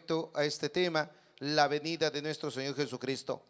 respecto a este tema, la venida de nuestro Señor Jesucristo.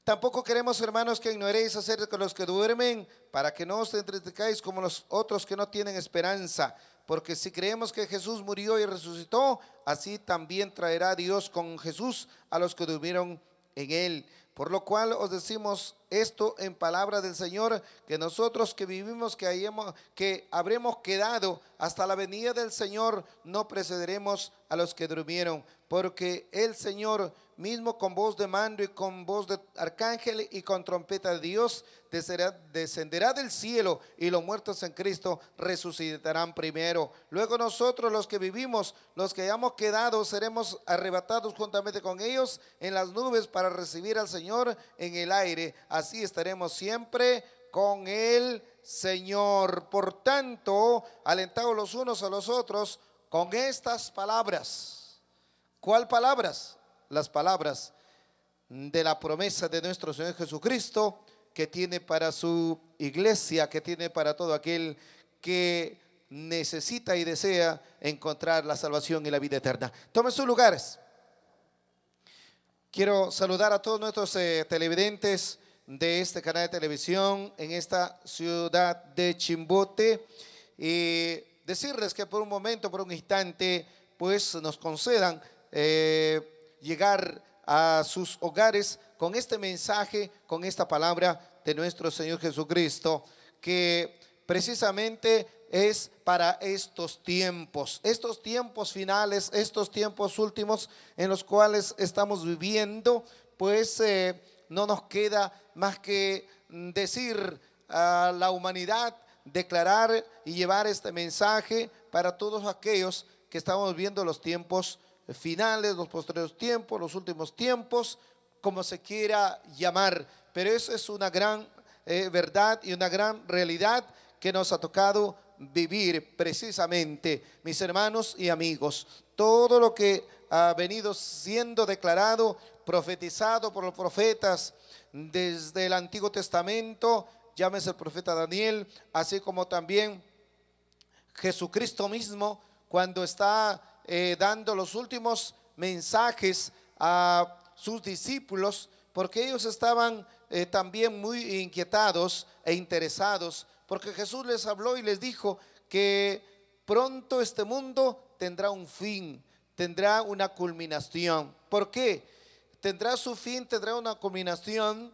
Tampoco queremos, hermanos, que ignoréis acerca de los que duermen, para que no os entristezcáis como los otros que no tienen esperanza. Porque si creemos que Jesús murió y resucitó, así también traerá Dios con Jesús a los que durmieron en él. Por lo cual os decimos esto en palabra del Señor, que nosotros que vivimos, que habremos quedado hasta la venida del Señor, no precederemos a los que durmieron. Porque el Señor mismo, con voz de mando y con voz de arcángel y con trompeta de Dios, descenderá del cielo, y los muertos en Cristo resucitarán primero. Luego nosotros, los que vivimos, los que hayamos quedado, seremos arrebatados juntamente con ellos en las nubes para recibir al Señor en el aire. Así estaremos siempre con el Señor. Por tanto, alentados los unos a los otros con estas palabras. ¿Cuál palabras? Las palabras de la promesa de nuestro Señor Jesucristo, que tiene para su iglesia, que tiene para todo aquel que necesita y desea encontrar la salvación y la vida eterna. Tomen sus lugares. Quiero saludar a todos nuestros televidentes de este canal de televisión en esta ciudad de Chimbote, y decirles que por un momento, por un instante, pues nos concedan llegar a sus hogares con este mensaje, con esta palabra de nuestro Señor Jesucristo, que precisamente es para estos tiempos finales, estos tiempos últimos en los cuales estamos viviendo. Pues no nos queda más que decir a la humanidad, declarar y llevar este mensaje para todos aquellos que estamos viendo los tiempos finales, los posteriores tiempos, los últimos tiempos, como se quiera llamar. Pero eso es una gran verdad y una gran realidad que nos ha tocado vivir precisamente, mis hermanos y amigos. Todo lo que ha venido siendo declarado, profetizado por los profetas desde el Antiguo Testamento, llámese el profeta Daniel, así como también Jesucristo mismo, cuando está dando los últimos mensajes a sus discípulos, porque ellos estaban también muy inquietados e interesados, porque Jesús les habló y les dijo que pronto este mundo tendrá un fin, tendrá una culminación. ¿Por qué? Tendrá su fin, tendrá una culminación,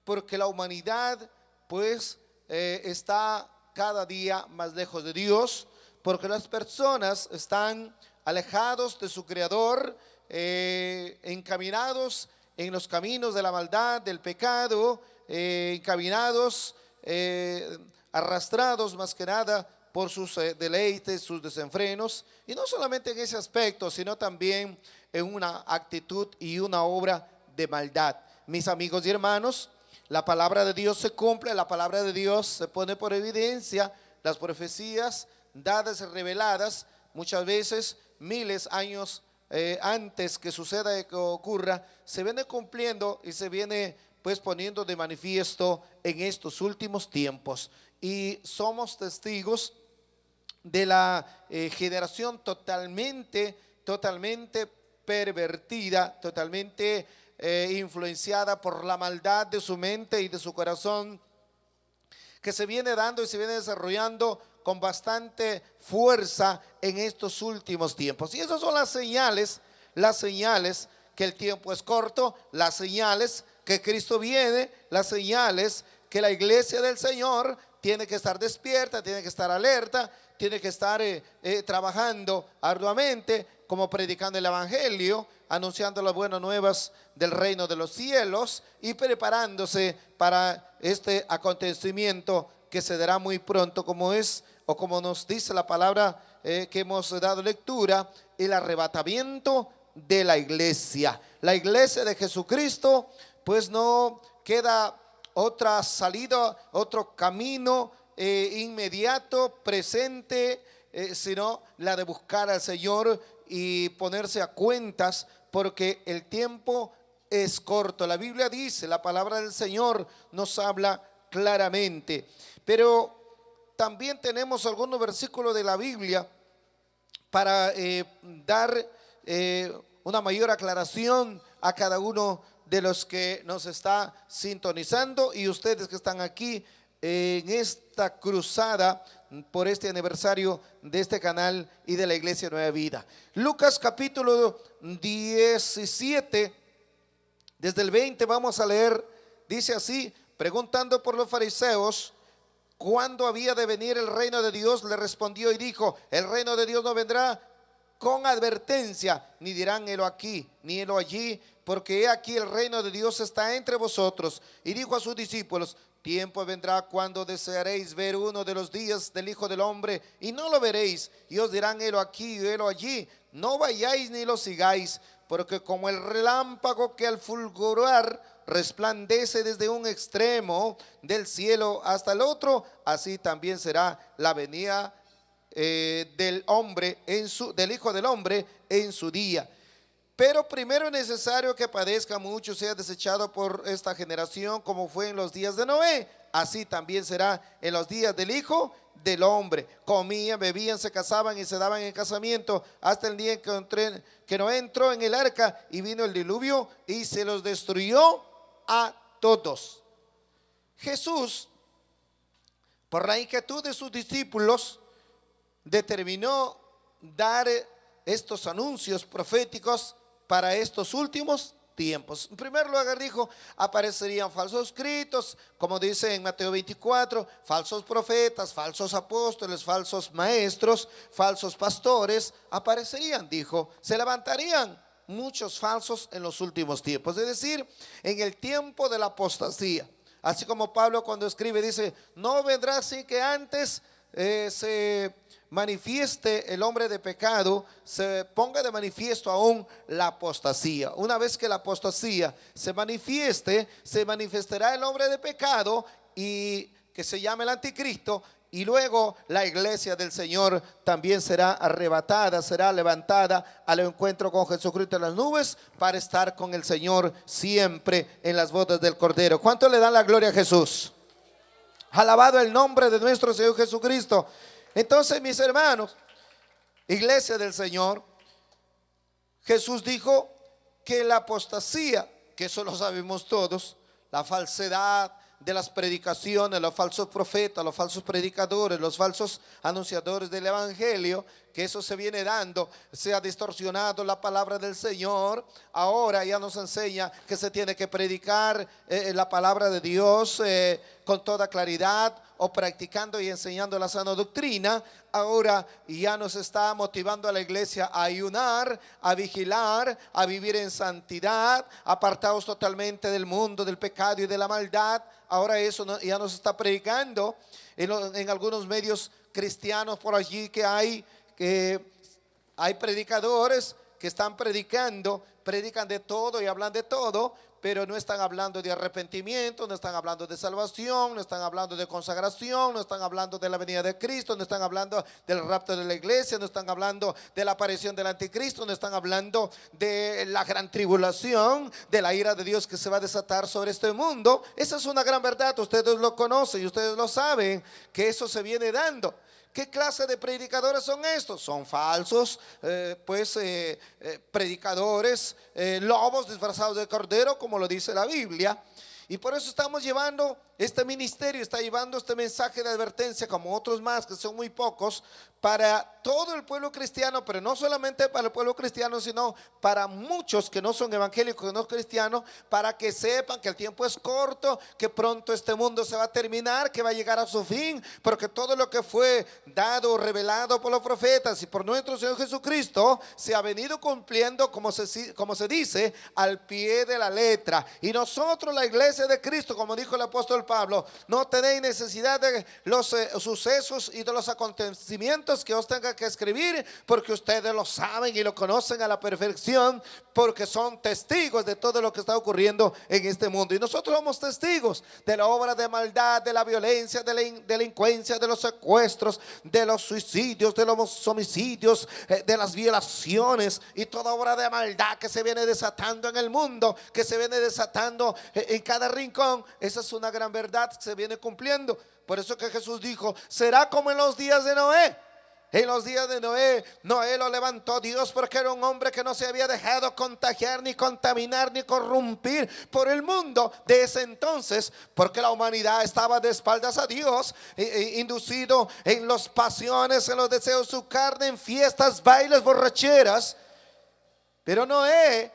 porque la humanidad pues está cada día más lejos de Dios, porque las personas están alejados de su Creador, encaminados en los caminos de la maldad, del pecado, encaminados, arrastrados más que nada por sus deleites, sus desenfrenos, y no solamente en ese aspecto, sino también en una actitud y una obra de maldad. Mis amigos y hermanos, la palabra de Dios se cumple, la palabra de Dios se pone por evidencia, las profecías dadas y reveladas muchas veces miles años antes que suceda y que ocurra, se viene cumpliendo y se viene pues poniendo de manifiesto en estos últimos tiempos. Y somos testigos de la generación totalmente pervertida, totalmente influenciada por la maldad de su mente y de su corazón, que se viene dando y se viene desarrollando con bastante fuerza en estos últimos tiempos. Y esas son las señales que el tiempo es corto, las señales que Cristo viene, las señales que la iglesia del Señor tiene que estar despierta, tiene que estar alerta, tiene que estar trabajando arduamente, como predicando el evangelio, anunciando las buenas nuevas del reino de los cielos y preparándose para este acontecimiento que se dará muy pronto, como es o como nos dice la palabra que hemos dado lectura, el arrebatamiento de la iglesia. La iglesia de Jesucristo, pues no queda otra salida, otro camino inmediato, presente, sino la de buscar al Señor y ponerse a cuentas, porque el tiempo es corto. La Biblia dice, la palabra del Señor nos habla claramente, pero también tenemos algunos versículos de la Biblia para dar una mayor aclaración a cada uno de los que nos está sintonizando y ustedes que están aquí en esta cruzada por este aniversario de este canal y de la Iglesia Nueva Vida. Lucas capítulo 17, desde el 20 vamos a leer, dice así: preguntando por los fariseos cuándo había de venir el reino de Dios, le respondió y dijo: el reino de Dios no vendrá con advertencia, ni dirán helo aquí, ni helo allí, porque he aquí el reino de Dios está entre vosotros. Y dijo a sus discípulos: tiempo vendrá cuando desearéis ver uno de los días del Hijo del Hombre y no lo veréis, y os dirán helo aquí y helo allí, no vayáis ni lo sigáis, porque como el relámpago que al fulgurar resplandece desde un extremo del cielo hasta el otro, así también será la venida del Hijo del Hombre en su día. Pero primero es necesario que padezca mucho, sea desechado por esta generación, como fue en los días de Noé, así también será en los días del Hijo del Hombre. Comían, bebían, se casaban y se daban en casamiento hasta el día en que Noé entró en el arca y vino el diluvio y se los destruyó a todos. Jesús, por la inquietud de sus discípulos, determinó dar estos anuncios proféticos para estos últimos tiempos. En primer lugar dijo: aparecerían falsos cristos, como dice en Mateo 24, falsos profetas, falsos apóstoles, falsos maestros, falsos pastores, aparecerían, dijo, se levantarían muchos falsos en los últimos tiempos, es decir, en el tiempo de la apostasía. Así como Pablo cuando escribe dice: no vendrá sin que antes se manifieste el hombre de pecado, se ponga de manifiesto aún la apostasía. Una vez que la apostasía se manifieste, se manifestará el hombre de pecado, y que se llame el anticristo, y luego la iglesia del Señor también será arrebatada, será levantada al encuentro con Jesucristo en las nubes, para estar con el Señor siempre en las bodas del Cordero. ¿Cuánto le dan la gloria a Jesús? Alabado el nombre de nuestro Señor Jesucristo. Entonces, mis hermanos, iglesia del Señor, Jesús dijo que la apostasía, que eso lo sabemos todos, la falsedad de las predicaciones, los falsos profetas, los falsos predicadores, los falsos anunciadores del evangelio, que eso se viene dando, se ha distorsionado la palabra del Señor. Ahora ya nos enseña que se tiene que predicar la palabra de Dios con toda claridad, o practicando y enseñando la sana doctrina. Ahora ya nos está motivando a la iglesia a ayunar, a vigilar, a vivir en santidad, apartados totalmente del mundo, del pecado y de la maldad. Ahora eso ya nos está predicando en algunos medios cristianos por allí, que hay predicadores que están predicando, predican de todo y hablan de todo, pero no están hablando de arrepentimiento, no están hablando de salvación, no están hablando de consagración, no están hablando de la venida de Cristo, no están hablando del rapto de la iglesia, no están hablando de la aparición del anticristo, no están hablando de la gran tribulación, de la ira de Dios que se va a desatar sobre este mundo. Esa es una gran verdad, ustedes lo conocen y ustedes lo saben, que eso se viene dando. ¿Qué clase de predicadores son estos? Son falsos, predicadores, lobos disfrazados de cordero, como lo dice la Biblia. Y por eso estamos llevando este ministerio, está llevando este mensaje de advertencia, como otros más que son muy pocos, para todo el pueblo cristiano, pero no solamente para el pueblo cristiano, sino para muchos que no son evangélicos, que no son cristianos, para que sepan que el tiempo es corto, que pronto este mundo se va a terminar, que va a llegar a su fin, porque todo lo que fue dado, revelado por los profetas y por nuestro Señor Jesucristo, se ha venido cumpliendo, como se dice, al pie de la letra. Y nosotros, la iglesia de Cristo, como dijo el apóstol Pablo, no tenéis necesidad de los sucesos y de los acontecimientos que os tenga que escribir, porque ustedes lo saben y lo conocen a la perfección, porque son testigos de todo lo que está ocurriendo en este mundo. Y nosotros somos testigos de la obra de maldad, de la violencia, de la delincuencia, de los secuestros, de los suicidios, de los homicidios, de las violaciones y toda obra de maldad que se viene desatando en el mundo, que se viene desatando en cada rincón. Esa es una gran verdad que se viene cumpliendo. Por eso que Jesús dijo: será como en los días de Noé. En los días de Noé, Noé lo levantó Dios porque era un hombre que no se había dejado contagiar, ni contaminar, ni corrompir por el mundo de ese entonces, porque la humanidad estaba de espaldas a Dios, inducido en las pasiones, en los deseos de su carne, en fiestas, bailes, borracheras. Pero Noé,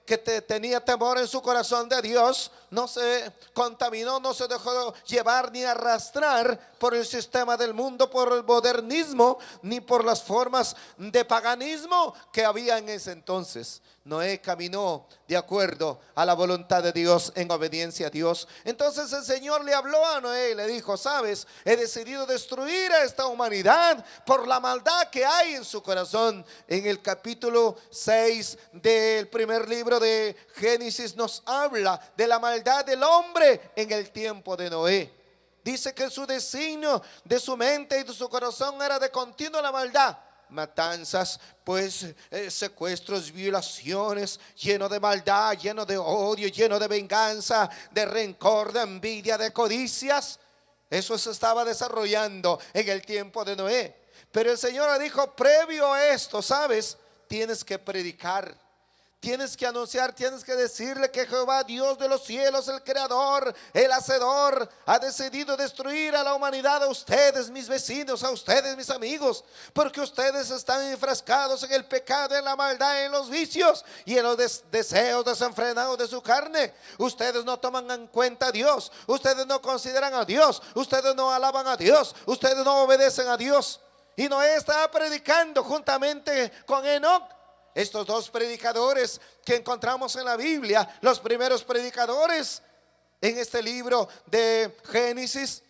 que tenía temor en su corazón de Dios, no se contaminó, no se dejó llevar ni arrastrar por el sistema del mundo, por el modernismo, ni por las formas de paganismo que había en ese entonces. Noé caminó de acuerdo a la voluntad de Dios, en obediencia a Dios. Entonces el Señor le habló a Noé y le dijo: sabes, he decidido destruir a esta humanidad por la maldad que hay en su corazón. En el capítulo 6 del primer libro de Génesis nos habla de la maldad del hombre en el tiempo de Noé. Dice que su designio de su mente y de su corazón era de continuo la maldad. Matanzas, pues secuestros, violaciones, lleno de maldad, lleno de odio, lleno de venganza, de rencor, de envidia, de codicias. Eso se estaba desarrollando en el tiempo de Noé. Pero el Señor le dijo: previo a esto, ¿sabes? Tienes que predicar. Tienes que anunciar, tienes que decirle que Jehová, Dios de los cielos, el creador, el hacedor, ha decidido destruir a la humanidad, a ustedes, mis vecinos, a ustedes, mis amigos, porque ustedes están enfrascados en el pecado, en la maldad, en los vicios y en los deseos desenfrenados de su carne. Ustedes no toman en cuenta a Dios, ustedes no consideran a Dios, ustedes no alaban a Dios, ustedes no obedecen a Dios. Y Noé estaba predicando juntamente con Enoc. Estos dos predicadores que encontramos en la Biblia, los primeros predicadores en este libro de Génesis.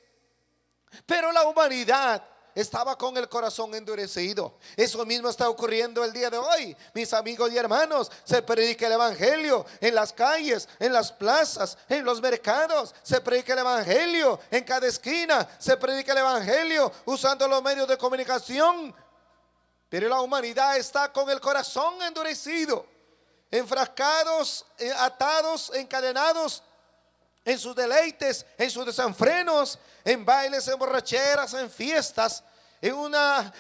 Pero la humanidad estaba con el corazón endurecido. Eso mismo está ocurriendo el día de hoy, mis amigos y hermanos. Se predica el evangelio en las calles, en las plazas, en los mercados. Se predica el evangelio en cada esquina. Se predica el evangelio usando los medios de comunicación. Pero la humanidad está con el corazón endurecido, enfrascados, atados, encadenados en sus deleites, en sus desenfrenos, en bailes, en borracheras, en fiestas, en una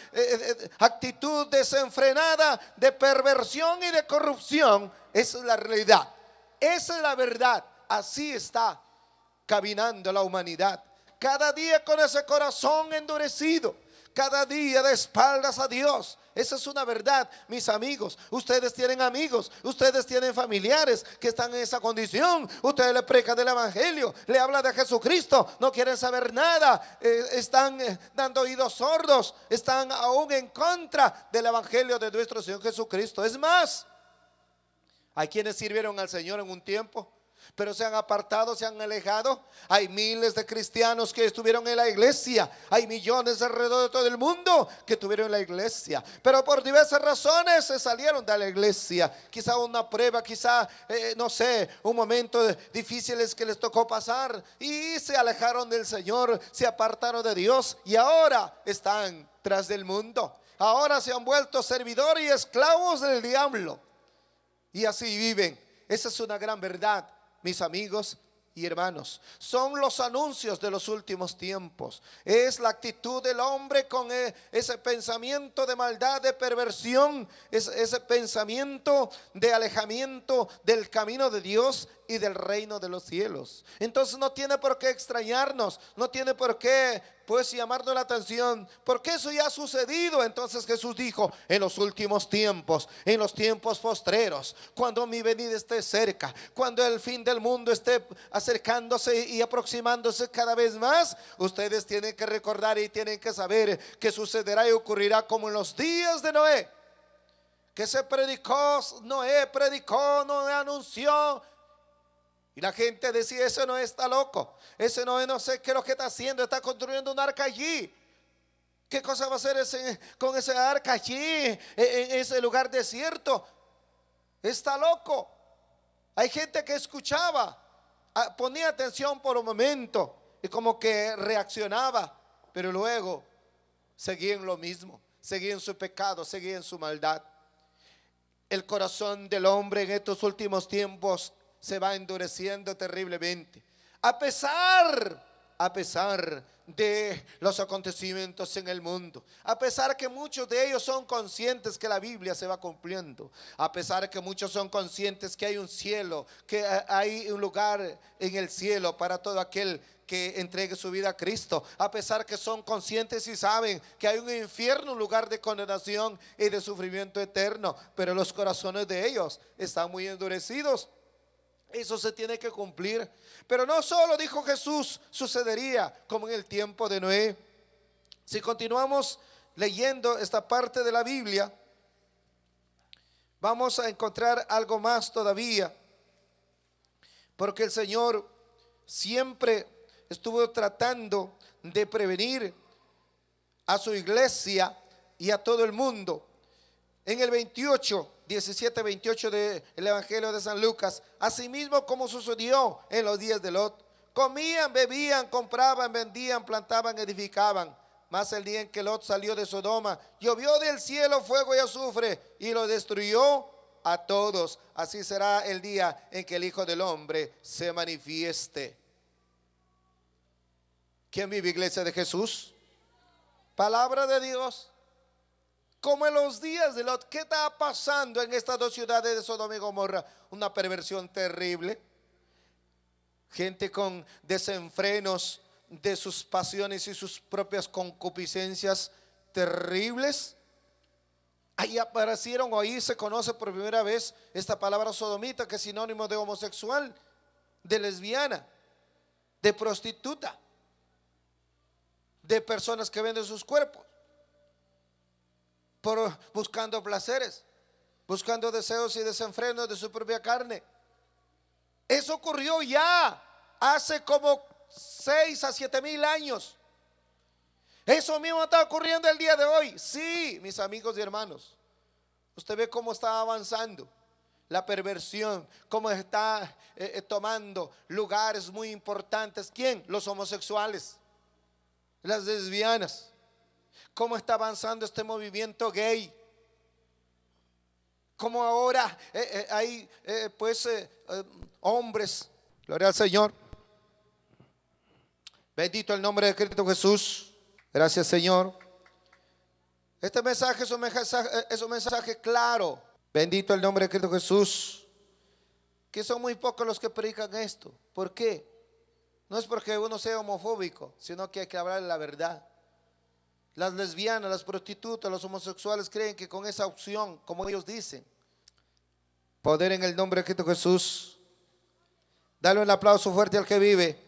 actitud desenfrenada de perversión y de corrupción. Esa es la realidad, esa es la verdad. Así está caminando la humanidad, cada día con ese corazón endurecido, cada día de espaldas a Dios. Esa es una verdad, mis amigos. Ustedes tienen amigos, ustedes tienen familiares que están en esa condición. Ustedes le predican del evangelio, le hablan de Jesucristo, no quieren saber nada, están dando oídos sordos, están aún en contra del evangelio de nuestro Señor Jesucristo. Es más, hay quienes sirvieron al Señor en un tiempo, pero se han apartado, se han alejado. Hay miles de cristianos que estuvieron en la iglesia, hay millones alrededor de todo el mundo que estuvieron en la iglesia, pero por diversas razones se salieron de la iglesia. Quizá una prueba, quizá no sé, un momento difícil que les tocó pasar y se alejaron del Señor, se apartaron de Dios y ahora están tras del mundo. Ahora se han vuelto servidores y esclavos del diablo y así viven. Esa es una gran verdad, mis amigos y hermanos. Son los anuncios de los últimos tiempos. Es la actitud del hombre con ese pensamiento de maldad, de perversión, ese pensamiento de alejamiento del camino de Dios y del reino de los cielos. Entonces no tiene por qué extrañarnos, no tiene por qué pues llamarnos la atención, porque eso ya ha sucedido. Entonces Jesús dijo: en los últimos tiempos, en los tiempos postreros, cuando mi venida esté cerca, cuando el fin del mundo esté acercándose y aproximándose cada vez más, ustedes tienen que recordar y tienen que saber que sucederá y ocurrirá como en los días de Noé, que se predicó, Noé anunció. Y la gente decía: ese Noé está loco, ese Noé no sé qué es lo que está haciendo, está construyendo un arca allí. ¿Qué cosa va a hacer con ese arca allí, en ese lugar desierto? Está loco. Hay gente que escuchaba, ponía atención por un momento y como que reaccionaba, pero luego seguía en lo mismo, seguía en su pecado, seguía en su maldad. El corazón del hombre en estos últimos tiempos se va endureciendo terriblemente. A pesar a pesar de los acontecimientos en el mundo, a pesar que muchos de ellos son conscientes que la Biblia se va cumpliendo, a pesar que muchos son conscientes que hay un cielo, que hay un lugar en el cielo para todo aquel que entregue su vida a Cristo, a pesar que son conscientes y saben que hay un infierno, un lugar de condenación y de sufrimiento eterno, pero los corazones de ellos están muy endurecidos. Eso se tiene que cumplir. Pero no solo, dijo Jesús, sucedería como en el tiempo de Noé. Si continuamos leyendo esta parte de la Biblia, vamos a encontrar algo más todavía, porque el Señor siempre estuvo tratando de prevenir a su iglesia y a todo el mundo. En el 17-28 del Evangelio de San Lucas, asimismo como sucedió en los días de Lot, comían, bebían, compraban, vendían, plantaban, edificaban. Mas el día en que Lot salió de Sodoma, llovió del cielo fuego y azufre y lo destruyó a todos. Así será el día en que el Hijo del Hombre se manifieste. ¿Quién vive, iglesia de Jesús? Palabra de Dios. Como en los días de Lot. ¿Qué está pasando en estas dos ciudades de Sodoma y Gomorra? Una perversión terrible. Gente con desenfrenos de sus pasiones y sus propias concupiscencias terribles. Ahí aparecieron, o ahí se conoce por primera vez esta palabra sodomita, que es sinónimo de homosexual, de lesbiana, de prostituta, de personas que venden sus cuerpos buscando placeres, buscando deseos y desenfrenos de su propia carne. Eso ocurrió ya hace como 6 a 7 mil años. Eso mismo está ocurriendo el día de hoy. Sí, mis amigos y hermanos, usted ve cómo está avanzando la perversión, cómo está tomando lugares muy importantes. ¿Quién? Los homosexuales, las lesbianas. Cómo está avanzando este movimiento gay. Cómo ahora hay hombres. Gloria al Señor. Bendito el nombre de Cristo Jesús. Gracias, Señor. Este mensaje es un mensaje claro. Bendito el nombre de Cristo Jesús. Que son muy pocos los que predican esto. ¿Por qué? No es porque uno sea homofóbico, sino que hay que hablar la verdad. Las lesbianas, las prostitutas, los homosexuales creen que con esa opción, como ellos dicen, poder en el nombre de Cristo Jesús. Dale un aplauso fuerte al que vive.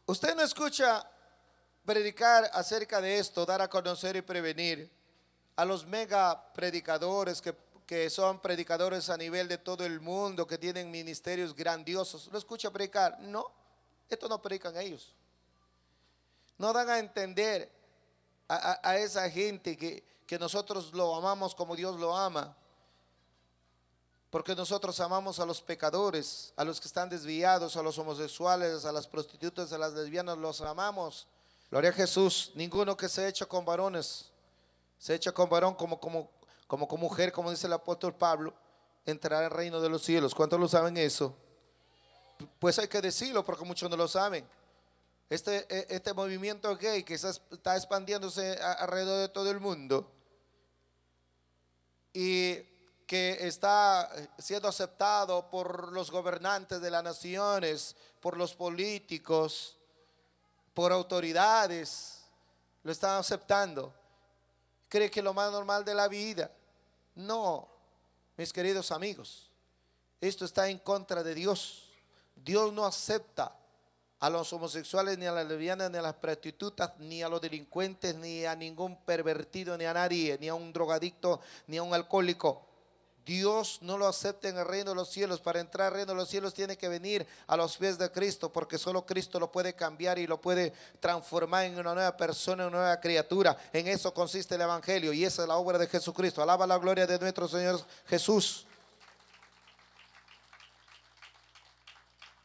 Usted no escucha predicar acerca de esto, dar a conocer y prevenir a los mega predicadores que son predicadores a nivel de todo el mundo, que tienen ministerios grandiosos. ¿Lo escucha predicar? No, esto no predican ellos. No dan a entender a esa gente que nosotros lo amamos como Dios lo ama, porque nosotros amamos a los pecadores, a los que están desviados, a los homosexuales, a las prostitutas, a las lesbianas, los amamos. Gloria a Jesús. Ninguno que se echa con varones, se echa con varón como mujer, como dice el apóstol Pablo, entrará al reino de los cielos. ¿Cuántos lo saben eso? Pues hay que decirlo porque muchos no lo saben. Este movimiento gay que está expandiéndose alrededor de todo el mundo y que está siendo aceptado por los gobernantes de las naciones, por los políticos, por autoridades, lo están aceptando. Cree que es lo más normal de la vida. No, mis queridos amigos, esto está en contra de Dios. Dios no acepta a los homosexuales, ni a las lesbianas, ni a las prostitutas, ni a los delincuentes, ni a ningún pervertido, ni a nadie, ni a un drogadicto, ni a un alcohólico. Dios no lo acepta en el reino de los cielos. Para entrar al reino de los cielos tiene que venir a los pies de Cristo, porque solo Cristo lo puede cambiar y lo puede transformar en una nueva persona, una nueva criatura. En eso consiste el evangelio y esa es la obra de Jesucristo. Alaba la gloria de nuestro Señor Jesús.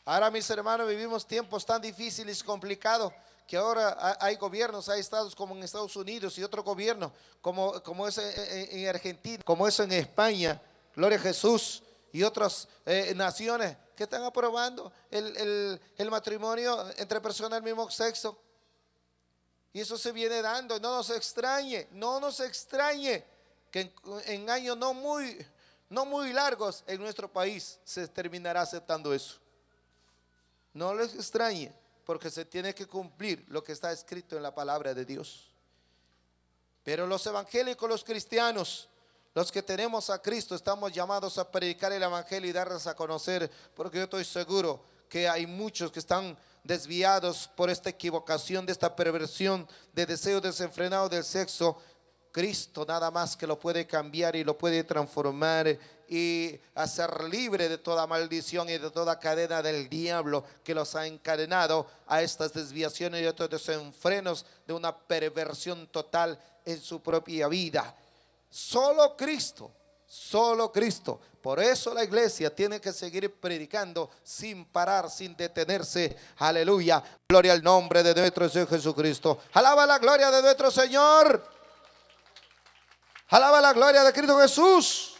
Ahora, mis hermanos, vivimos tiempos tan difíciles y complicados que ahora hay gobiernos, hay estados como en Estados Unidos y otro gobierno como es en Argentina, como es en España. Gloria a Jesús, y otras naciones que están aprobando el matrimonio entre personas del mismo sexo. Y eso se viene dando. No nos extrañe, no nos extrañe que en años no muy largos en nuestro país se terminará aceptando eso. No les extrañe, porque se tiene que cumplir lo que está escrito en la palabra de Dios. Pero los evangélicos, los cristianos, los que tenemos a Cristo, estamos llamados a predicar el evangelio y darles a conocer, porque yo estoy seguro que hay muchos que están desviados por esta equivocación, de esta perversión, de deseo desenfrenado del sexo. Cristo nada más que lo puede cambiar y lo puede transformar y hacer libre de toda maldición y de toda cadena del diablo que los ha encadenado a estas desviaciones y a estos desenfrenos de una perversión total en su propia vida. Solo Cristo, solo Cristo. Por eso la iglesia tiene que seguir predicando sin parar, sin detenerse. Aleluya. Gloria al nombre de nuestro Señor Jesucristo. Alaba la gloria de nuestro Señor. Alaba la gloria de Cristo Jesús.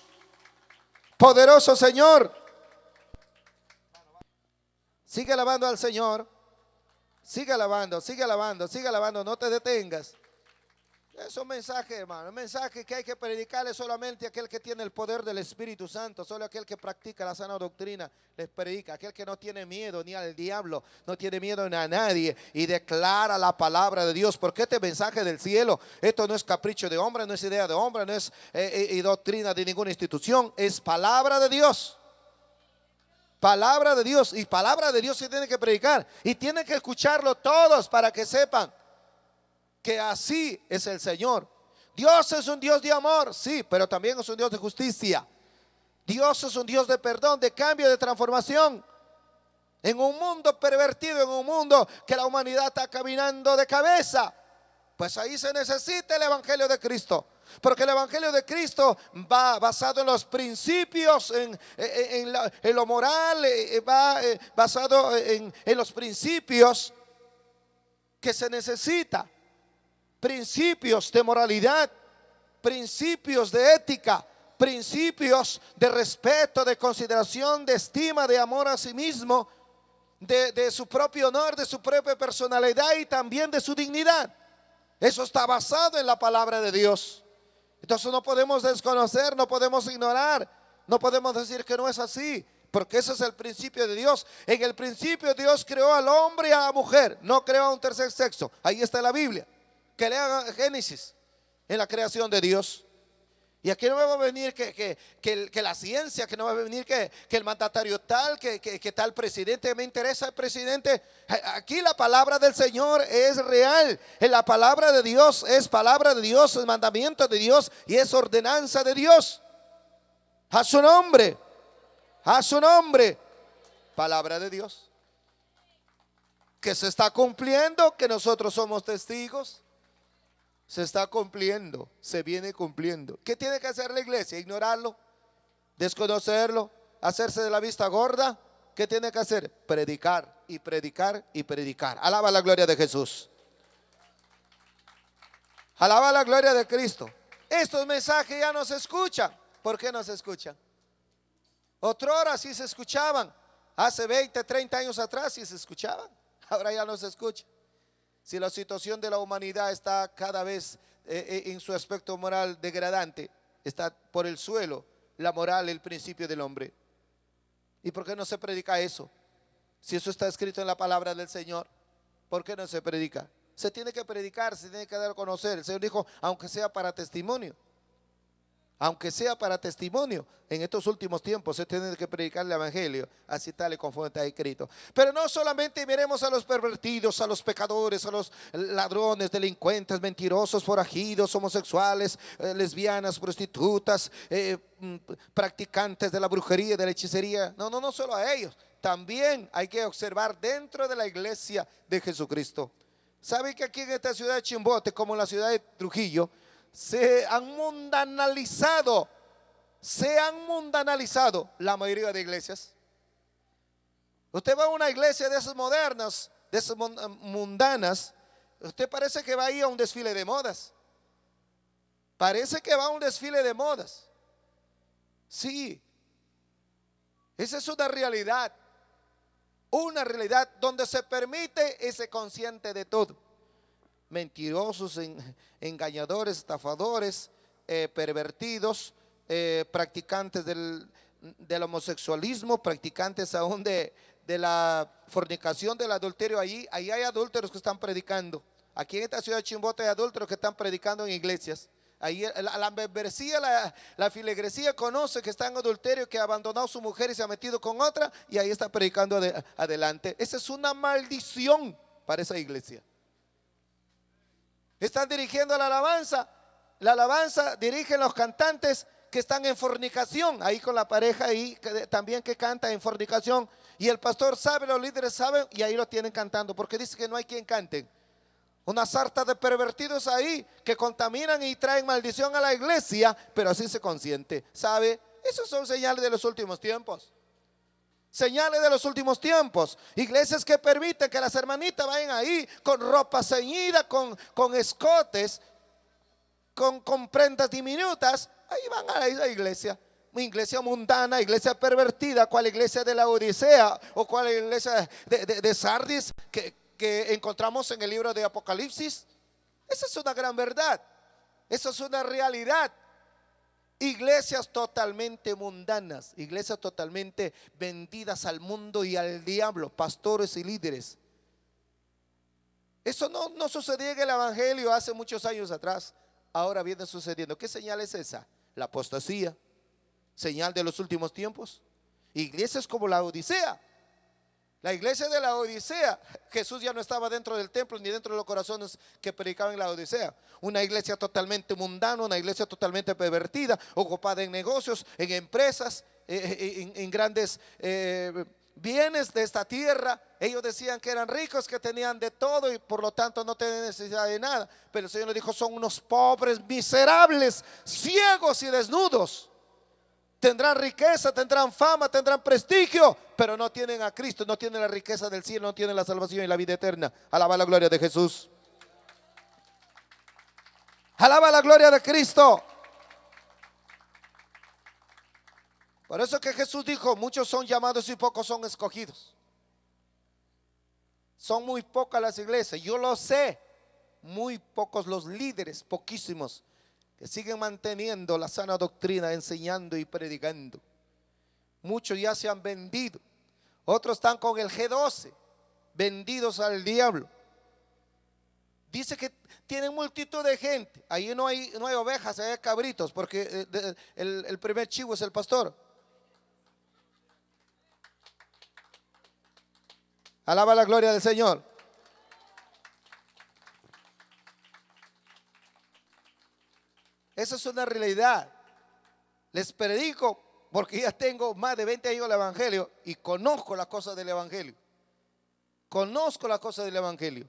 Poderoso Señor. Sigue alabando al Señor. Sigue alabando, sigue alabando, sigue alabando. No te detengas. Es un mensaje, hermano, un mensaje que hay que predicarle solamente a aquel que tiene el poder del Espíritu Santo. Solo aquel que practica la sana doctrina les predica. Aquel que no tiene miedo ni al diablo, no tiene miedo ni a nadie y declara la palabra de Dios. Porque este mensaje del cielo, esto no es capricho de hombre, no es idea de hombre, no es doctrina de ninguna institución. Es palabra de Dios. Palabra de Dios. Y palabra de Dios se tiene que predicar. Y tienen que escucharlo todos para que sepan que así es el Señor. Dios es un Dios de amor, sí, pero también es un Dios de justicia. Dios es un Dios de perdón, de cambio, de transformación. En un mundo pervertido, en un mundo que la humanidad está caminando de cabeza, pues ahí se necesita el Evangelio de Cristo. Porque el Evangelio de Cristo va basado en los principios, en lo moral, va basado en los principios que se necesita. Principios de moralidad, principios de ética, principios de respeto, de consideración, de estima, de amor a sí mismo, de su propio honor, de su propia personalidad y también de su dignidad. Eso está basado en la palabra de Dios. Entonces no podemos desconocer, no podemos ignorar, no podemos decir que no es así, porque ese es el principio de Dios. En el principio Dios creó al hombre y a la mujer, no creó a un tercer sexo. Ahí está en la Biblia. Que lean Génesis en la creación de Dios. Y aquí no va a venir que la ciencia, que no va a venir que el mandatario tal, que tal presidente. Me interesa el presidente. Aquí la palabra del Señor es real. La palabra de Dios es palabra de Dios, es mandamiento de Dios y es ordenanza de Dios. A su nombre, a su nombre. Palabra de Dios que se está cumpliendo, que nosotros somos testigos. Se está cumpliendo, se viene cumpliendo. ¿Qué tiene que hacer la iglesia? ¿Ignorarlo? ¿Desconocerlo? ¿Hacerse de la vista gorda? ¿Qué tiene que hacer? Predicar y predicar y predicar. Alaba la gloria de Jesús. Alaba la gloria de Cristo. Estos mensajes ya no se escuchan. ¿Por qué no se escuchan? Otrora sí se escuchaban. Hace 20, 30 años atrás sí se escuchaban. Ahora ya no se escucha. Si la situación de la humanidad está cada vez en su aspecto moral degradante, está por el suelo la moral, el principio del hombre. ¿Y por qué no se predica eso? Si eso está escrito en la palabra del Señor, ¿por qué no se predica? Se tiene que predicar, se tiene que dar a conocer. El Señor dijo, aunque sea para testimonio. Aunque sea para testimonio, en estos últimos tiempos se tiene que predicar el evangelio, así tal y conforme está escrito. Pero no solamente miremos a los pervertidos, a los pecadores, a los ladrones, delincuentes, mentirosos, forajidos, homosexuales, lesbianas, prostitutas, practicantes de la brujería, de la hechicería. No solo a ellos. También hay que observar dentro de la iglesia de Jesucristo. ¿Saben que aquí en esta ciudad de Chimbote, como en la ciudad de Trujillo, se han mundanalizado la mayoría de iglesias? Usted va a una iglesia de esas modernas, de esas mundanas, usted parece que va a ir a un desfile de modas. Parece que va a un desfile de modas. Sí, Esa es una realidad donde se permite y se consciente de todo. Mentirosos, engañadores, estafadores, pervertidos, practicantes del homosexualismo, practicantes aún de la fornicación, del adulterio. Ahí hay adúlteros que están predicando. Aquí en esta ciudad de Chimbote hay adúlteros que están predicando en iglesias. Ahí la membresía, la filigresía conoce que está en adulterio, que ha abandonado a su mujer y se ha metido con otra, y ahí está predicando adelante. Esa es una maldición para esa iglesia. Están dirigiendo la alabanza dirigen los cantantes que están en fornicación, ahí con la pareja ahí también que canta en fornicación, y el pastor sabe, los líderes saben, y ahí lo tienen cantando, porque dice que no hay quien canten. Una sarta de pervertidos ahí que contaminan y traen maldición a la iglesia, pero así se consiente. ¿Sabe? Esos son señales de los últimos tiempos. Señales de los últimos tiempos. Iglesias que permiten que las hermanitas vayan ahí con ropa ceñida, con escotes, con prendas diminutas. Ahí van a esa iglesia. Iglesia mundana, iglesia pervertida. ¿Cuál iglesia de la Odisea? ¿O cuál iglesia de Sardis que encontramos en el libro de Apocalipsis? Esa es una gran verdad. Esa es una realidad. Iglesias totalmente mundanas, iglesias totalmente vendidas al mundo y al diablo, pastores y líderes. Eso no sucedía en el evangelio hace muchos años atrás. Ahora viene sucediendo. ¿Qué señal es esa? La apostasía, señal de los últimos tiempos. Iglesias como la Odisea. La iglesia de la Odisea, Jesús ya no estaba dentro del templo ni dentro de los corazones que predicaban en la Odisea. Una iglesia totalmente mundana, una iglesia totalmente pervertida, ocupada en negocios, en empresas, en grandes bienes de esta tierra. Ellos decían que eran ricos, que tenían de todo y por lo tanto no tenían necesidad de nada. Pero el Señor les dijo: son unos pobres, miserables, ciegos y desnudos. Tendrán riqueza, tendrán fama, tendrán prestigio, pero no tienen a Cristo, no tienen la riqueza del cielo, no tienen la salvación y la vida eterna. Alaba la gloria de Jesús. Alaba la gloria de Cristo. Por eso que Jesús dijo: muchos son llamados y pocos son escogidos. Son muy pocas las iglesias, yo lo sé. Muy pocos los líderes, poquísimos, que siguen manteniendo la sana doctrina, enseñando y predicando. Muchos ya se han vendido. Otros están con el G12, vendidos al diablo. Dice que tienen multitud de gente. Ahí no hay ovejas, hay cabritos, porque el primer chivo es el pastor. Alaba la gloria del Señor. Esa es una realidad. Les predico porque ya tengo más de 20 años del evangelio y conozco las cosas del evangelio. Conozco las cosas del evangelio.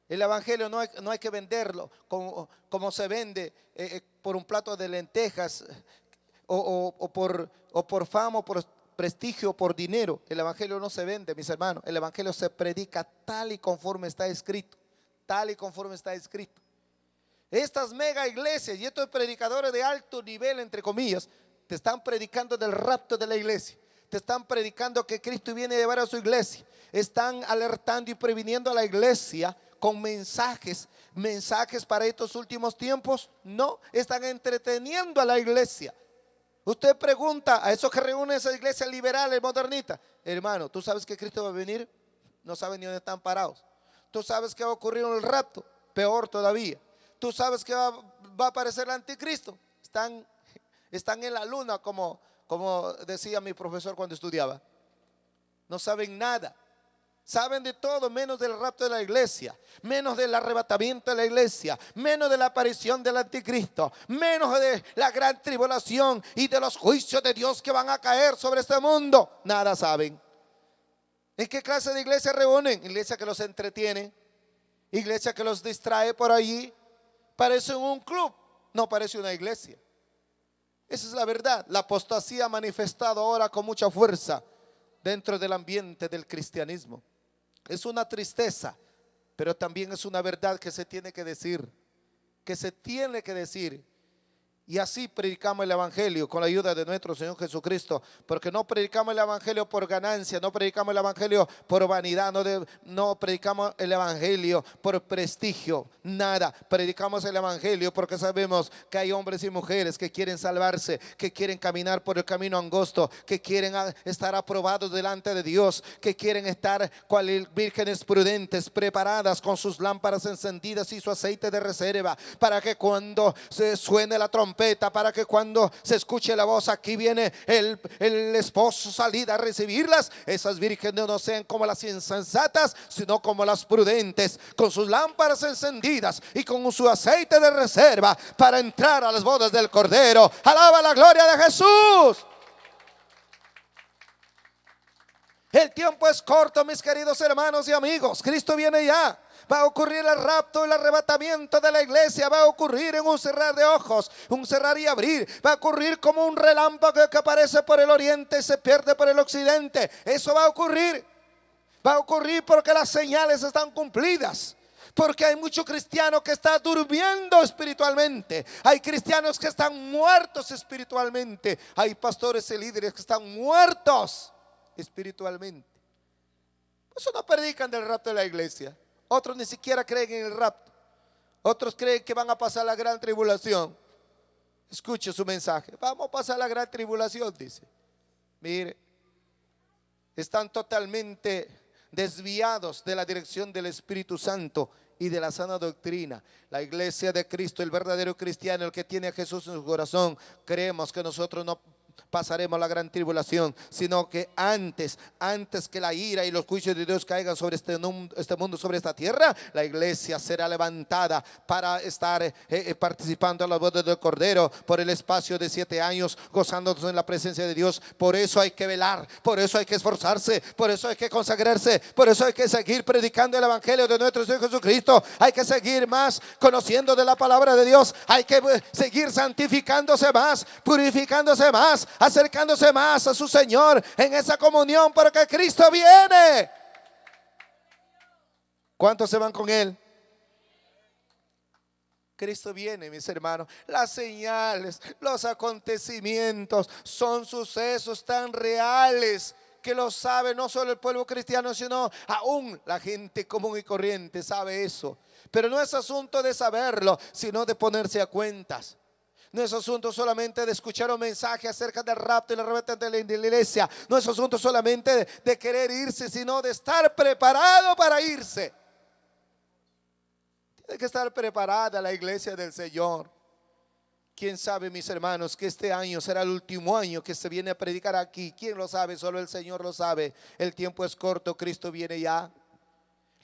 El evangelio no hay que venderlo como se vende por un plato de lentejas o por fama, o por prestigio, o por dinero. El evangelio no se vende, mis hermanos. El evangelio se predica tal y conforme está escrito. Tal y conforme está escrito. Estas mega iglesias y estos predicadores de alto nivel, entre comillas, te están predicando del rapto de la iglesia. Te están predicando que Cristo viene a llevar a su iglesia. Están alertando y previniendo a la iglesia con mensajes para estos últimos tiempos. No, están entreteniendo a la iglesia. Usted pregunta a esos que reúnen esas iglesias liberales, modernistas: hermano, ¿tú sabes que Cristo va a venir? No saben ni dónde están parados. ¿Tú sabes que va a ocurrir en el rapto? Peor todavía. ¿Tú sabes que va a aparecer el anticristo? Están en la luna, como decía mi profesor cuando estudiaba. No saben nada. Saben de todo menos del rapto de la iglesia, menos del arrebatamiento de la iglesia, menos de la aparición del anticristo, menos de la gran tribulación y de los juicios de Dios que van a caer sobre este mundo. Nada saben. ¿En qué clase de iglesia reúnen? Iglesia que los entretiene, iglesia que los distrae por allí. Parece un club, no parece una iglesia. Esa es la verdad. La apostasía ha manifestado ahora con mucha fuerza dentro del ambiente del cristianismo. Es una tristeza, pero también es una verdad que se tiene que decir. Que se tiene que decir. Y así predicamos el evangelio con la ayuda de nuestro Señor Jesucristo, porque no predicamos el evangelio por ganancia, no predicamos el evangelio por vanidad, no predicamos el evangelio por prestigio, nada. Predicamos el evangelio porque sabemos que hay hombres y mujeres que quieren salvarse, que quieren caminar por el camino angosto, que quieren estar aprobados delante de Dios, que quieren estar cual vírgenes prudentes, preparadas con sus lámparas encendidas y su aceite de reserva, para que cuando se suene la trompeta, para que cuando se escuche la voz, aquí viene el esposo, salida a recibirlas, esas vírgenes no sean como las insensatas, sino como las prudentes, con sus lámparas encendidas y con su aceite de reserva, para entrar a las bodas del Cordero. Alaba la gloria de Jesús. El tiempo es corto, mis queridos hermanos y amigos. Cristo viene ya. Va a ocurrir el rapto, el arrebatamiento de la iglesia. Va a ocurrir en un cerrar de ojos, un cerrar y abrir. Va a ocurrir como un relámpago que aparece por el oriente y se pierde por el occidente. Eso va a ocurrir. Va a ocurrir porque las señales están cumplidas. Porque hay muchos cristianos que están durmiendo espiritualmente. Hay cristianos que están muertos espiritualmente. Hay pastores y líderes que están muertos espiritualmente. Eso no predican del rapto de la iglesia. Otros ni siquiera creen en el rapto. Otros creen que van a pasar la gran tribulación. Escuche su mensaje. Vamos a pasar la gran tribulación, dice. Mire, están totalmente desviados de la dirección del Espíritu Santo y de la sana doctrina. La iglesia de Cristo, el verdadero cristiano, el que tiene a Jesús en su corazón, creemos que nosotros no pasaremos la gran tribulación, sino que antes que la ira y los juicios de Dios caigan sobre este mundo, sobre esta tierra, la iglesia será levantada para estar participando en la boda del Cordero por el espacio de 7 años, gozándonos en la presencia de Dios. Por eso hay que velar, por eso hay que esforzarse, por eso hay que consagrarse, por eso hay que seguir predicando el evangelio de nuestro Señor Jesucristo. Hay que seguir más conociendo de la palabra de Dios, hay que seguir santificándose más, purificándose más, acercándose más a su Señor en esa comunión, porque Cristo viene. ¿Cuántos se van con Él? Cristo viene, mis hermanos. Las señales, los acontecimientos son sucesos tan reales que lo sabe no solo el pueblo cristiano, sino aún la gente común y corriente sabe eso. Pero no es asunto de saberlo, sino de ponerse a cuentas. No es asunto solamente de escuchar un mensaje acerca del rapto y la arrebatamiento de la iglesia. No es asunto solamente de querer irse, sino de estar preparado para irse. Tiene que estar preparada la iglesia del Señor. ¿Quién sabe, mis hermanos, que este año será el último año que se viene a predicar aquí? ¿Quién lo sabe? Solo el Señor lo sabe. El tiempo es corto, Cristo viene ya.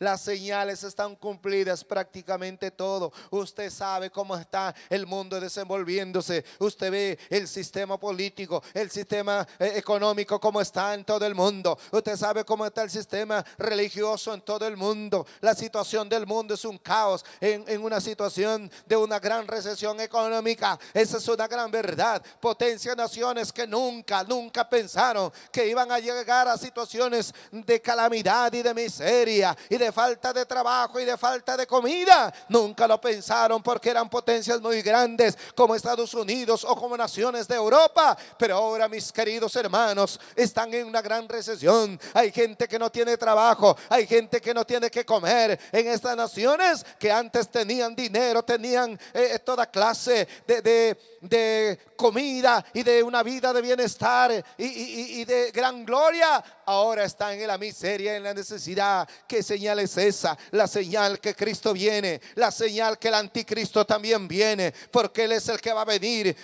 Las señales están cumplidas, prácticamente todo. Usted sabe cómo está el mundo desenvolviéndose. Usted ve el sistema político, el sistema económico, cómo está en todo el mundo. Usted sabe cómo está el sistema religioso en todo el mundo. La situación del mundo es un caos, en una situación de una gran recesión económica. Esa es una gran verdad. Potencias, naciones que nunca pensaron que iban a llegar a situaciones de calamidad y de miseria y de falta de trabajo y de falta de comida. Nunca lo pensaron, porque eran potencias muy grandes como Estados Unidos o como naciones de Europa. Pero ahora, mis queridos hermanos, están en una gran recesión. Hay gente que no tiene trabajo, hay gente que no tiene que comer en estas naciones que antes tenían dinero, tenían toda clase de comida y de una vida de bienestar y de gran gloria. Ahora están en la miseria, en la necesidad. ¿Qué señal es esa? La señal que Cristo viene, la señal que el anticristo también viene, porque Él es el que va a venir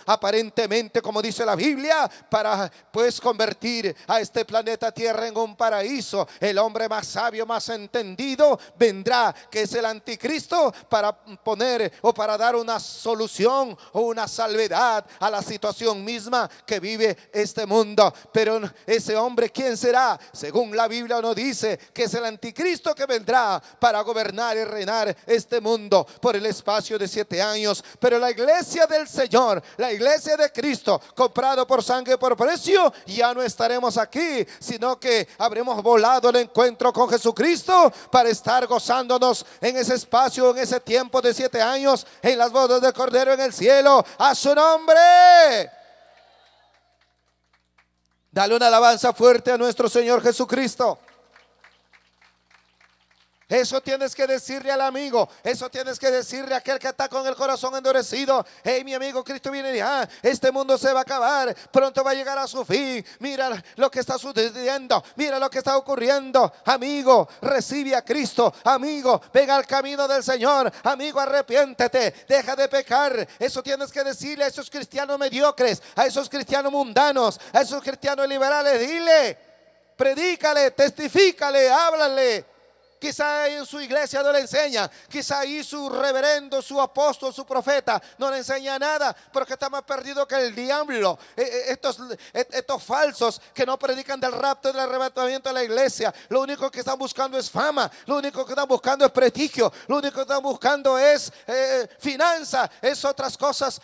aparentemente, como dice la Biblia, para pues convertir a este planeta Tierra en un paraíso. El hombre más sabio, más entendido vendrá, que es el anticristo, para poner o para dar una solución o una salvedad a la situación misma que vive este mundo. Pero ese hombre, ¿quién será? Según la Biblia nos dice que es el anticristo. Cristo que vendrá para gobernar y reinar este mundo por el espacio de 7 años. Pero la iglesia del Señor, la iglesia de Cristo, comprado por sangre por precio, ya no estaremos aquí, sino que habremos volado al encuentro con Jesucristo para estar gozándonos en ese espacio, en ese tiempo de 7 años, en las bodas del Cordero en el cielo. A su nombre. Dale una alabanza fuerte a nuestro Señor Jesucristo. Eso tienes que decirle al amigo, eso tienes que decirle a aquel que está con el corazón endurecido. Hey, mi amigo, Cristo viene ya, este mundo se va a acabar, pronto va a llegar a su fin. Mira lo que está sucediendo, mira lo que está ocurriendo. Amigo, recibe a Cristo. Amigo, venga al camino del Señor. Amigo, arrepiéntete, deja de pecar. Eso tienes que decirle a esos cristianos mediocres, a esos cristianos mundanos, a esos cristianos liberales. Dile, predícale, testifícale, háblale. Quizá ahí en su iglesia no le enseña, quizá ahí su reverendo, su apóstol, su profeta no le enseña nada, porque está más perdido que el diablo. Estos falsos que no predican del rapto y del arrebatamiento de la iglesia, lo único que están buscando es fama, lo único que están buscando es prestigio, lo único que están buscando es finanza, es otras cosas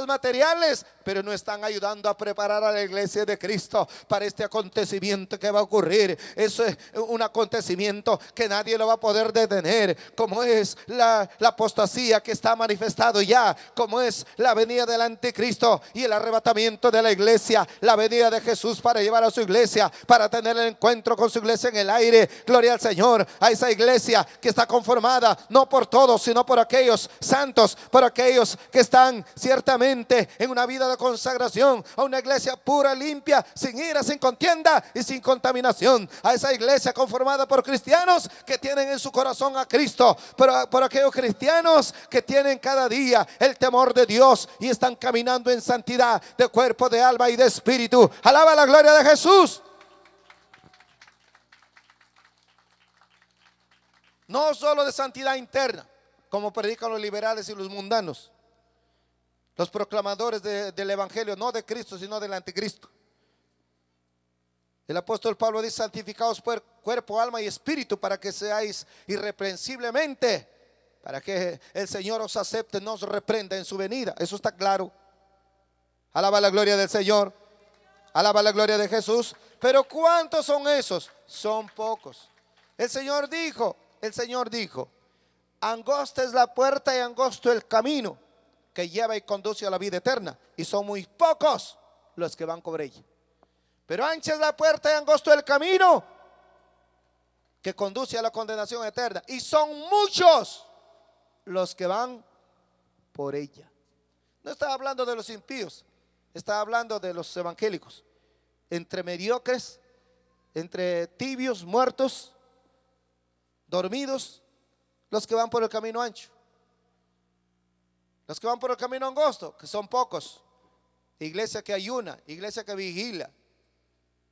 materiales, pero no están ayudando a preparar a la iglesia de Cristo para este acontecimiento que va a ocurrir. Eso es un acontecimiento que nadie lo va a poder detener, como es la apostasía que está manifestado ya, como es la venida del anticristo y el arrebatamiento de la iglesia, la venida de Jesús para llevar a su iglesia, para tener el encuentro con su iglesia en el aire. Gloria al Señor, a esa iglesia que está conformada no por todos, sino por aquellos santos, por aquellos que están ciertamente en una vida de consagración, a una iglesia pura, limpia, sin ira, sin contienda y sin contaminación. A esa iglesia conformada por cristianos que tienen en su corazón a Cristo, pero por aquellos cristianos que tienen cada día el temor de Dios y están caminando en santidad de cuerpo, de alma y de espíritu. Alaba la gloria de Jesús. No solo de santidad interna, como predican los liberales y los mundanos, los proclamadores del evangelio, no de Cristo, sino del anticristo. El apóstol Pablo dice: santificaos por cuerpo, alma y espíritu, para que seáis irreprensiblemente, para que el Señor os acepte, no os reprenda en su venida. Eso está claro. Alaba la gloria del Señor, alaba la gloria de Jesús. Pero ¿cuántos son esos? Son pocos. El Señor dijo, angosta es la puerta y angosto el camino que lleva y conduce a la vida eterna, y son muy pocos los que van por ella. Pero ancha es la puerta y angosto el camino que conduce a la condenación eterna, y son muchos los que van por ella. No está hablando de los impíos, está hablando de los evangélicos, entre mediocres, entre tibios, muertos, dormidos, los que van por el camino ancho. Los que van por el camino angosto, que son pocos. Iglesia que ayuna, iglesia que vigila,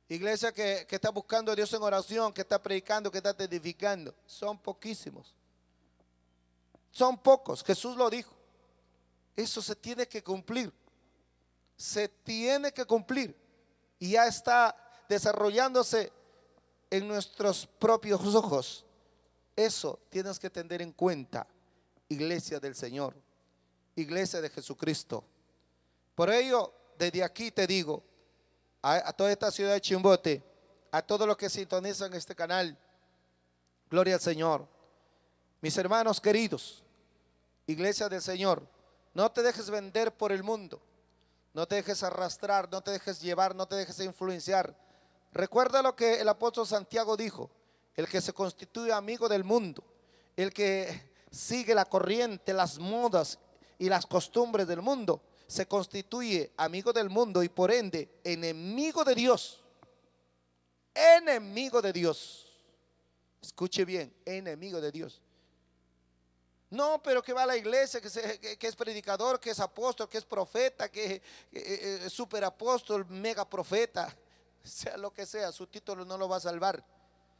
iglesia que está buscando a Dios en oración, que está predicando, que está edificando. Son poquísimos. Son pocos. Jesús lo dijo. Eso se tiene que cumplir. Se tiene que cumplir. Y ya está desarrollándose en nuestros propios ojos. Eso tienes que tener en cuenta, iglesia del Señor, iglesia de Jesucristo. Por ello, desde aquí te digo a toda esta ciudad de Chimbote, a todos los que sintonizan este canal, gloria al Señor. Mis hermanos queridos, iglesia del Señor, no te dejes vender por el mundo, no te dejes arrastrar, no te dejes llevar, no te dejes influenciar. Recuerda lo que el apóstol Santiago dijo: el que se constituye amigo del mundo, el que sigue la corriente, las modas y las costumbres del mundo, se constituye amigo del mundo y por ende enemigo de Dios. Enemigo de Dios. Escuche bien, enemigo de Dios. No, pero que va a la iglesia, que es predicador, que es apóstol, que es profeta, que es superapóstol, mega profeta, sea lo que sea, su título no lo va a salvar.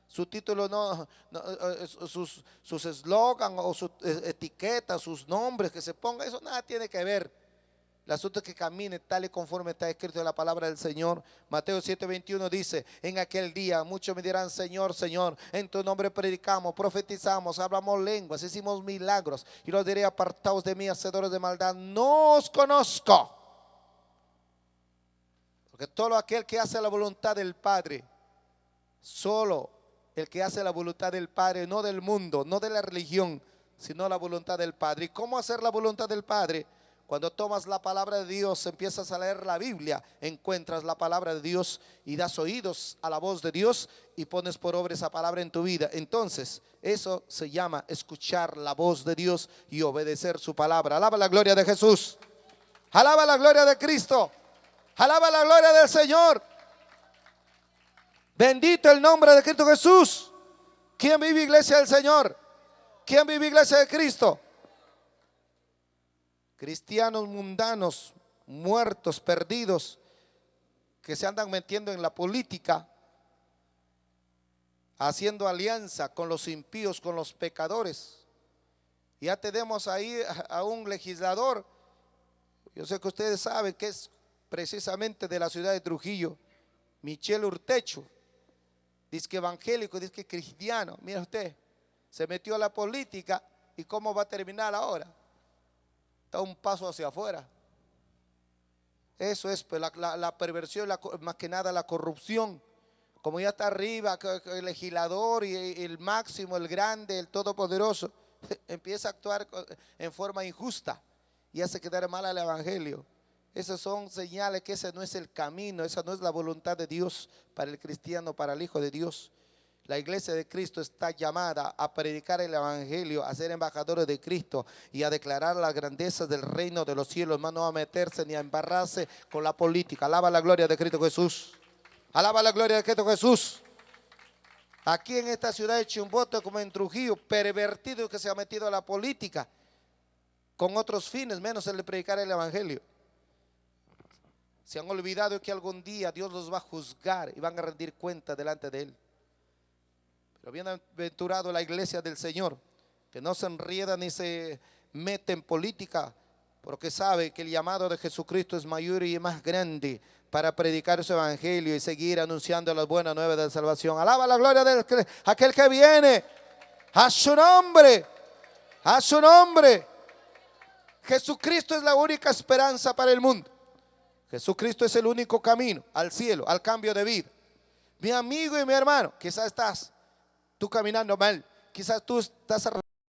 Su título sus eslogan o sus etiquetas, sus nombres que se pongan, eso nada tiene que ver. El asunto es que camine tal y conforme está escrito en la palabra del Señor. Mateo 7:21 dice: en aquel día muchos me dirán, Señor, Señor, en tu nombre predicamos, profetizamos, hablamos lenguas, hicimos milagros. Y los diré: apartaos de mí, hacedores de maldad, no os conozco. Porque todo aquel que hace la voluntad del Padre, solo el que hace la voluntad del Padre, no del mundo, no de la religión, sino la voluntad del Padre. ¿Y cómo hacer la voluntad del Padre? Cuando tomas la palabra de Dios, empiezas a leer la Biblia, encuentras la palabra de Dios y das oídos a la voz de Dios y pones por obra esa palabra en tu vida. Entonces, eso se llama escuchar la voz de Dios y obedecer su palabra. Alaba la gloria de Jesús. Alaba la gloria de Cristo. Alaba la gloria del Señor. Bendito el nombre de Cristo Jesús. ¿Quién vive, iglesia del Señor? ¿Quién vive, iglesia de Cristo? Cristianos mundanos, muertos, perdidos, que se andan metiendo en la política, haciendo alianza con los impíos, con los pecadores. Ya tenemos ahí a un legislador, yo sé que ustedes saben que es precisamente de la ciudad de Trujillo, Michel Urtecho, dice que evangélico, dice que cristiano. Mira usted, se metió a la política y cómo va a terminar ahora. Está un paso hacia afuera. Eso es pues, la perversión, más que nada la corrupción. Como ya está arriba el legislador y el máximo, el grande, el todopoderoso, empieza a actuar en forma injusta y hace quedar mal al evangelio. Esas son señales que ese no es el camino, esa no es la voluntad de Dios para el cristiano, para el Hijo de Dios. La iglesia de Cristo está llamada a predicar el evangelio, a ser embajadores de Cristo y a declarar las grandezas del reino de los cielos, más no a meterse ni a embarrarse con la política. Alaba la gloria de Cristo Jesús. Alaba la gloria de Cristo Jesús. Aquí en esta ciudad de Chimbote, como en Trujillo, pervertido que se ha metido a la política con otros fines, menos el de predicar el evangelio. Se han olvidado que algún día Dios los va a juzgar y van a rendir cuenta delante de Él. Pero bienaventurado la iglesia del Señor, que no se enrieda ni se mete en política, porque sabe que el llamado de Jesucristo es mayor y más grande para predicar su evangelio y seguir anunciando las buenas nuevas de salvación. Alaba la gloria de aquel que viene. A su nombre, a su nombre. Jesucristo es la única esperanza para el mundo. Jesucristo es el único camino al cielo, al cambio de vida. Mi amigo y mi hermano, quizás estás tú caminando mal, quizás tú estás